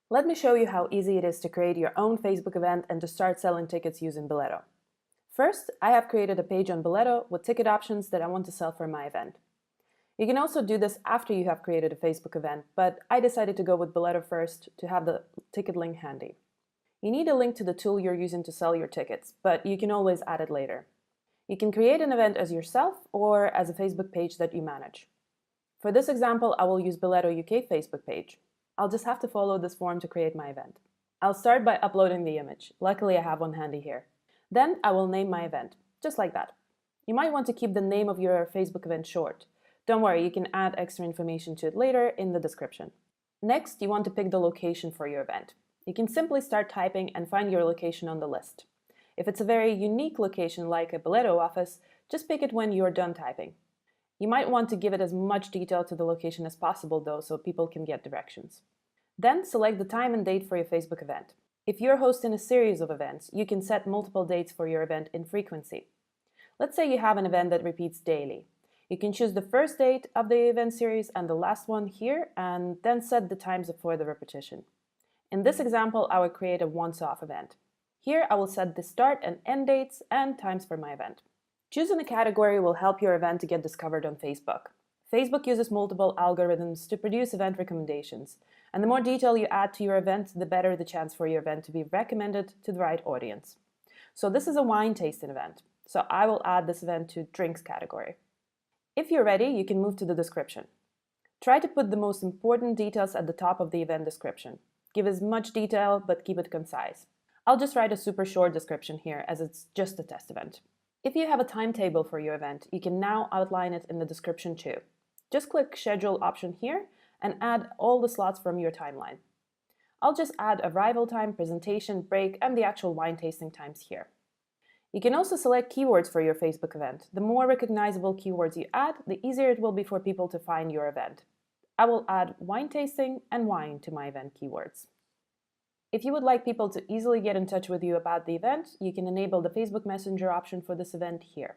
Let me show you how easy it is to create your own Facebook event and to start selling tickets using Boleto. First, I have created a page on Boleto with ticket options that I want to sell for my event. You can also do this after you have created a Facebook event, but I decided to go with Boleto first to have the ticket link handy. You need a link to the tool you're using to sell your tickets, but you can always add it later. You can create an event as yourself or as a Facebook page that you manage. For this example, I will use Boleto UK Facebook page. I'll just have to follow this form to create my event. I'll start by uploading the image. Luckily, I have one handy here. Then I will name my event, just like that. You might want to keep the name of your Facebook event short. Don't worry, you can add extra information to it later in the description. Next, you want to pick the location for your event. You can simply start typing and find your location on the list. If it's a very unique location like a Boleto office, just pick it when you're done typing. You might want to give it as much detail to the location as possible though, so people can get directions. Then select the time and date for your Facebook event. If you're hosting a series of events, you can set multiple dates for your event in frequency. Let's say you have an event that repeats daily. You can choose the first date of the event series and the last one here, and then set the times for the repetition. In this example, I will create a once-off event. Here I will set the start and end dates and times for my event. Choosing a category will help your event to get discovered on Facebook. Facebook uses multiple algorithms to produce event recommendations, and the more detail you add to your event, the better the chance for your event to be recommended to the right audience. So this is a wine tasting event, so I will add this event to drinks category. If you're ready, you can move to the description. Try to put the most important details at the top of the event description. Give as much detail, but keep it concise. I'll just write a super short description here as it's just a test event. If you have a timetable for your event, you can now outline it in the description too. Just click Schedule option here and add all the slots from your timeline. I'll just add arrival time, presentation, break, and the actual wine tasting times here. You can also select keywords for your Facebook event. The more recognizable keywords you add, the easier it will be for people to find your event. I will add wine tasting and wine to my event keywords. If you would like people to easily get in touch with you about the event, you can enable the Facebook Messenger option for this event here.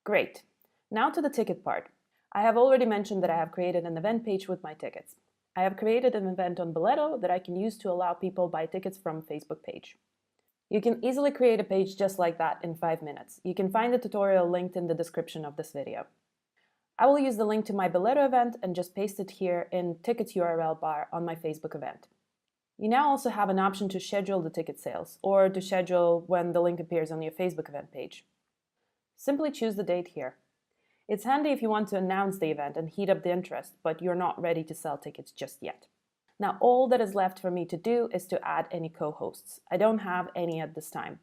Great. Now to the ticket part. I have already mentioned that I have created an event page with my tickets. I have created an event on Boleto that I can use to allow people buy tickets from Facebook page. You can easily create a page just like that in 5 minutes. You can find the tutorial linked in the description of this video. I will use the link to my Boleto event and just paste it here in Tickets URL bar on my Facebook event. You now also have an option to schedule the ticket sales or to schedule when the link appears on your Facebook event page. Simply choose the date here. It's handy if you want to announce the event and heat up the interest, but you're not ready to sell tickets just yet. Now all that is left for me to do is to add any co-hosts. I don't have any at this time.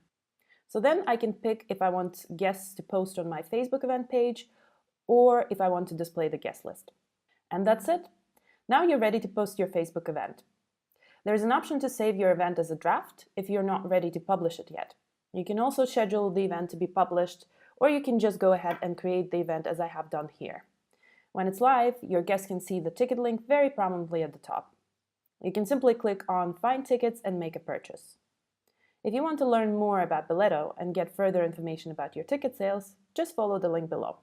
So then I can pick if I want guests to post on my Facebook event page or if I want to display the guest list. And that's it. Now you're ready to post your Facebook event. There's an option to save your event as a draft if you're not ready to publish it yet. You can also schedule the event to be published, or you can just go ahead and create the event as I have done here. When it's live, your guests can see the ticket link very prominently at the top. You can simply click on Find Tickets and make a purchase. If you want to learn more about Boleto and get further information about your ticket sales, just follow the link below.